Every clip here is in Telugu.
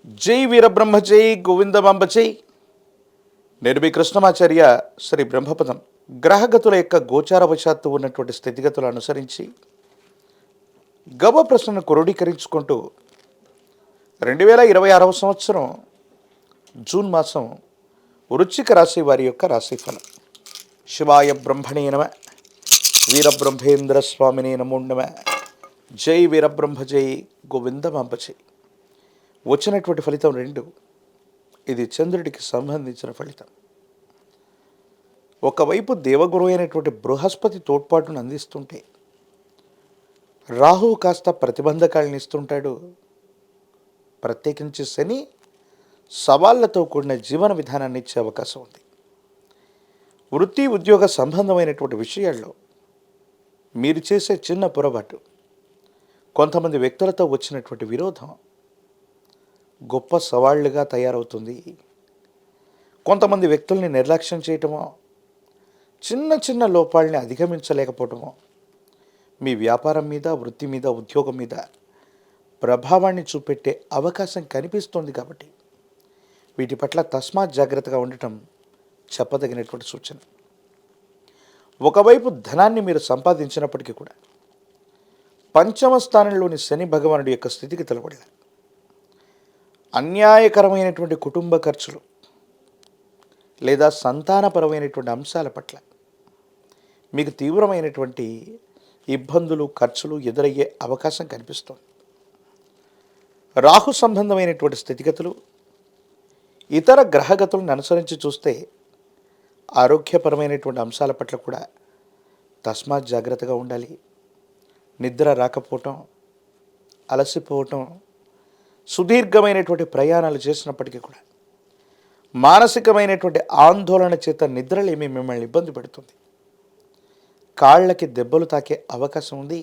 జై వీరబ్రహ్మ జై గోవిందమాంబ జై. నేను మీ కృష్ణమాచార్య శ్రీ బ్రహ్మపదం. గ్రహగతుల యొక్క గోచారవశాత్తు ఉన్నటువంటి స్థితిగతులు అనుసరించి గవ ప్రశ్నను క్రోడీకరించుకుంటూ 2026వ సంవత్సరం జూన్ మాసం వృశ్చిక రాశి వారి యొక్క రాశిఫలం. శివాయ బ్రహ్మణే నమ, వీరబ్రహ్మేంద్ర స్వామినే నమో నమ. జై వీరబ్రహ్మ జై గోవిందమాంబ జై. వచ్చినటువంటి ఫలితం 2. ఇది చంద్రుడికి సంబంధించిన ఫలితం. ఒకవైపు దేవగురు అయినటువంటి బృహస్పతి తోడ్పాటును అందిస్తుంటే, రాహువు కాస్త ప్రతిబంధకాలను ఇస్తుంటాడు. ప్రత్యేకించి శని సవాళ్లతో కూడిన జీవన విధానాన్ని ఇచ్చే అవకాశం ఉంది. వృత్తి ఉద్యోగ సంబంధమైనటువంటి విషయాల్లో మీరు చేసే చిన్న పొరపాటు, కొంతమంది వ్యక్తులతో వచ్చినటువంటి విరోధం గొప్ప సవాళ్లుగా తయారవుతుంది. కొంతమంది వ్యక్తుల్ని నిర్లక్ష్యం చేయటమో, చిన్న చిన్న లోపాలని అధిగమించలేకపోవటమో మీ వ్యాపారం మీద, వృత్తి మీద, ఉద్యోగం మీద ప్రభావాన్ని చూపెట్టే అవకాశం కనిపిస్తుంది. కాబట్టి వీటి పట్ల తస్మాత్ జాగ్రత్తగా ఉండటం చెప్పదగినటువంటి సూచన. ఒకవైపు ధనాన్ని మీరు సంపాదించినప్పటికీ కూడా పంచమ స్థానంలోని శని భగవానుడి యొక్క స్థితికి వల్ల అన్యాయకరమైనటువంటి కుటుంబ ఖర్చులు లేదా సంతానపరమైనటువంటి అంశాల పట్ల మీకు తీవ్రమైనటువంటి ఇబ్బందులు, ఖర్చులు ఎదురయ్యే అవకాశం కనిపిస్తుంది. రాహు సంబంధమైనటువంటి స్థితిగతులు ఇతర గ్రహగతులను అనుసరించి చూస్తే ఆరోగ్యపరమైనటువంటి అంశాల పట్ల కూడా తస్మాత్ జాగ్రత్తగా ఉండాలి. నిద్ర రాకపోవటం, అలసిపోవటం, సుదీర్ఘమైనటువంటి ప్రయాణాలు చేసినప్పటికీ కూడా మానసికమైనటువంటి ఆందోళన చేత నిద్రలేమి మిమ్మల్ని ఇబ్బంది పెడుతుంది. కాళ్ళకి దెబ్బలు తాకే అవకాశం ఉంది.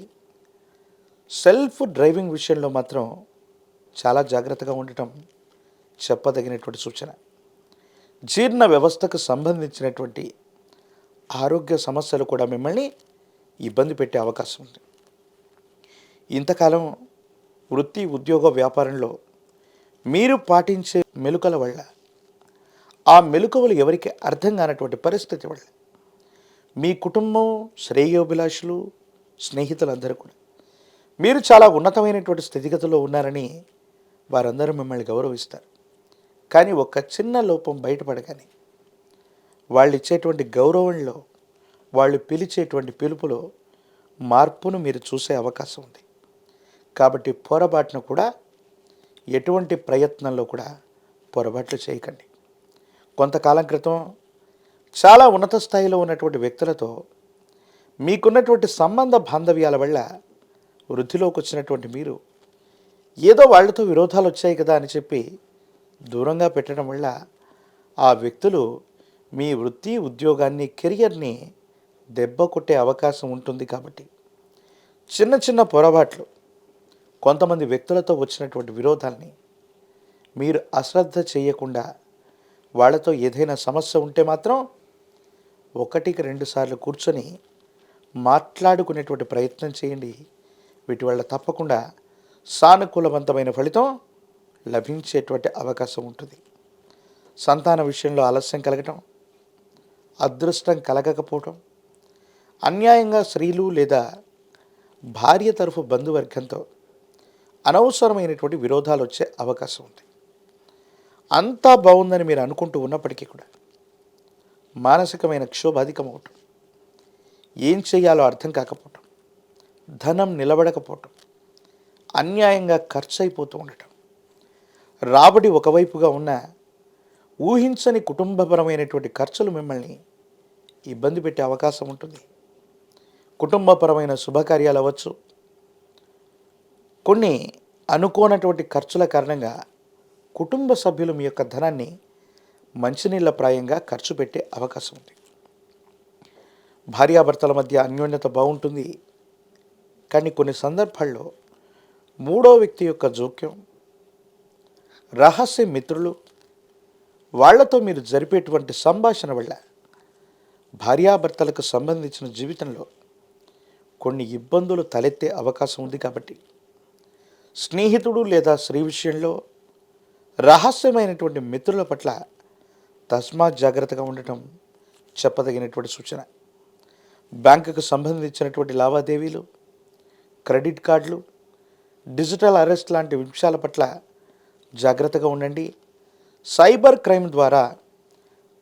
సెల్ఫ్ డ్రైవింగ్ విషయంలో మాత్రం చాలా జాగ్రత్తగా ఉండటం చెప్పదగినటువంటి సూచన. జీర్ణ వ్యవస్థకు సంబంధించినటువంటి ఆరోగ్య సమస్యలు కూడా మిమ్మల్ని ఇబ్బంది పెట్టే అవకాశం ఉంది. ఇంతకాలం వృత్తి, ఉద్యోగ, వ్యాపారంలో మీరు పాటించే మెలకువల వల్ల, ఆ మెలకువలు ఎవరికి అర్థం కానటువంటి పరిస్థితి వల్ల మీ కుటుంబం, శ్రేయోభిలాషులు, స్నేహితులందరూ కూడా మీరు చాలా ఉన్నతమైనటువంటి స్థితిగతిలో ఉన్నారని వారందరూ మిమ్మల్ని గౌరవిస్తారు. కానీ ఒక చిన్న లోపం బయటపడగానే వాళ్ళు ఇచ్చేటువంటి గౌరవంలో, వాళ్ళు పిలిచేటువంటి పిలుపులో మార్పును మీరు చూసే అవకాశం ఉంది. కాబట్టి పొరపాటును కూడా, ఎటువంటి ప్రయత్నంలో కూడా పొరపాట్లు చేయకండి. కొంతకాలం క్రితం చాలా ఉన్నత స్థాయిలో ఉన్నటువంటి వ్యక్తులతో మీకున్నటువంటి సంబంధ బాంధవ్యాల వల్ల వృద్ధిలోకి వచ్చినటువంటి మీరు ఏదో వాళ్ళతో విరోధాలు వచ్చాయి కదా అని చెప్పి దూరంగా పెట్టడం వల్ల ఆ వ్యక్తులు మీ వృత్తి, ఉద్యోగాన్ని, కెరియర్ని దెబ్బ కొట్టే అవకాశం ఉంటుంది. కాబట్టి చిన్న చిన్న పొరపాట్లు, కొంతమంది వ్యక్తులతో వచ్చినటువంటి విరోధాల్ని మీరు అశ్రద్ధ చేయకుండా, వాళ్ళతో ఏదైనా సమస్య ఉంటే మాత్రం 1-2 సార్లు కూర్చొని మాట్లాడుకునేటువంటి ప్రయత్నం చేయండి. వీటి వల్ల తప్పకుండా సానుకూలవంతమైన ఫలితం లభించేటువంటి అవకాశం ఉంటుంది. సంతాన విషయంలో ఆలస్యం కలగటం, అదృష్టం కలగకపోవటం, అన్యాయంగా స్త్రీలు లేదా భార్య తరఫు బంధువర్గంతో అనవసరమైనటువంటి విరోధాలు వచ్చే అవకాశం ఉంది. అంతా బాగుందని మీరు అనుకుంటూ ఉన్నప్పటికీ కూడా మానసికమైన క్షోభ అధికమవటం, ఏం చేయాలో అర్థం కాకపోవటం, ధనం నిలబడకపోవటం, అన్యాయంగా ఖర్చు అయిపోతూ ఉండటం, రాబడి ఒకవైపుగా ఉన్న ఊహించని కుటుంబపరమైనటువంటి ఖర్చులు మిమ్మల్ని ఇబ్బంది పెట్టే అవకాశం ఉంటుంది. కుటుంబపరమైన శుభకార్యాలు అవ్వచ్చు, కొన్ని అనుకోనటువంటి ఖర్చుల కారణంగా కుటుంబ సభ్యులు మీ యొక్క ధనాన్ని మంచినీళ్ళ ప్రాయంగా ఖర్చు పెట్టే అవకాశం ఉంది. భార్యాభర్తల మధ్య అన్యోన్యత బాగుంటుంది. కానీ కొన్ని సందర్భాల్లో 3వ వ్యక్తి యొక్క జోక్యం, రహస్య మిత్రులు, వాళ్లతో మీరు జరిపేటువంటి సంభాషణ వల్ల భార్యాభర్తలకు సంబంధించిన జీవితంలో కొన్ని ఇబ్బందులు తలెత్తే అవకాశం ఉంది. కాబట్టి స్నేహితుడు లేదా స్త్రీ విషయంలో రహస్యమైనటువంటి మిత్రుల పట్ల తస్మాత్ జాగ్రత్తగా ఉండటం చెప్పదగినటువంటి సూచన. బ్యాంకుకు సంబంధించినటువంటి లావాదేవీలు, క్రెడిట్ కార్డులు, డిజిటల్ అరెస్ట్ లాంటి విషయాల పట్ల జాగ్రత్తగా ఉండండి. సైబర్ క్రైమ్ ద్వారా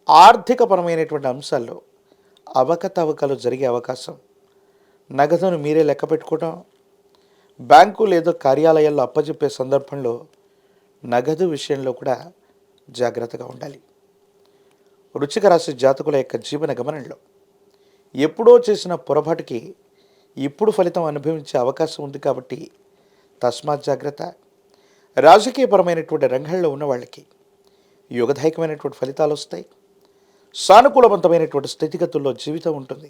ఆర్థికపరమైనటువంటి అంశాల్లో అవకతవకలు జరిగే అవకాశం, నగదును మీరే లెక్క పెట్టుకోవడం, బ్యాంకు లేదా కార్యాలయాల్లో అప్పచెప్పే సందర్భంలో నగదు విషయంలో కూడా జాగ్రత్తగా ఉండాలి. వృశ్చిక రాశి జాతకుల యొక్క జీవన గమనంలో ఎప్పుడో చేసిన పొరపాటుకి ఇప్పుడు ఫలితం అనుభవించే అవకాశం ఉంది కాబట్టి తస్మాత్ జాగ్రత్త. రాజకీయపరమైనటువంటి రంగంలో ఉన్న వాళ్ళకి యుగదాయకమైనటువంటి ఫలితాలు వస్తాయి. సానుకూలవంతమైనటువంటి స్థితిగతుల్లో జీవితం ఉంటుంది.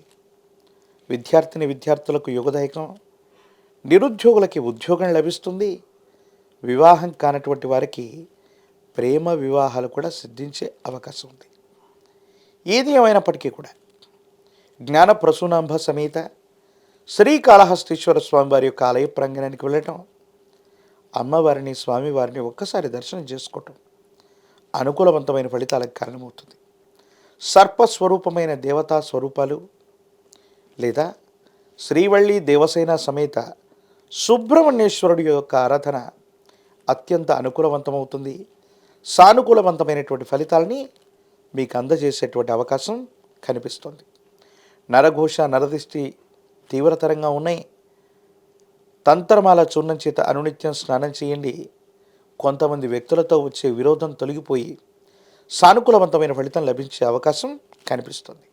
విద్యార్థులకు యుగదాయకం. నిరుద్యోగులకి ఉద్యోగం లభిస్తుంది. వివాహం కానటువంటి వారికి ప్రేమ వివాహాలు కూడా సిద్ధించే అవకాశం ఉంది. ఏది ఏమైనప్పటికీ కూడా జ్ఞాన ప్రసూనాంబ సమేత శ్రీకాళహస్తీశ్వర స్వామివారి యొక్క ఆలయ ప్రాంగణానికి వెళ్ళటం, అమ్మవారిని స్వామివారిని ఒక్కసారి దర్శనం చేసుకోవటం అనుకూలవంతమైన ఫలితాలకు కారణమవుతుంది. సర్పస్వరూపమైన దేవతా స్వరూపాలు లేదా శ్రీవల్లి దేవసేన సమేత సుబ్రహ్మణ్యేశ్వరుడి యొక్క ఆరాధన అత్యంత అనుకూలవంతమవుతుంది. సానుకూలవంతమైనటువంటి ఫలితాలని మీకు అందజేసేటువంటి అవకాశం కనిపిస్తుంది. నరఘోష, నరదిష్టి తీవ్రతరంగా ఉన్నాయి. తంత్రమాల చూర్ణం చేత అనునిత్యం స్నానం చేయండి. కొంతమంది వ్యక్తులతో వచ్చే విరోధం తొలగిపోయి సానుకూలవంతమైన ఫలితం లభించే అవకాశం కనిపిస్తుంది.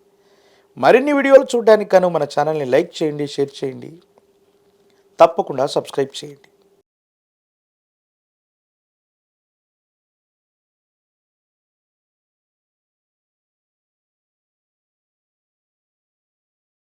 మరిన్ని వీడియోలు చూడడానికి గాను మన ఛానల్ని లైక్ చేయండి, షేర్ చేయండి, తప్పకుండా సబ్స్క్రైబ్ చేయండి.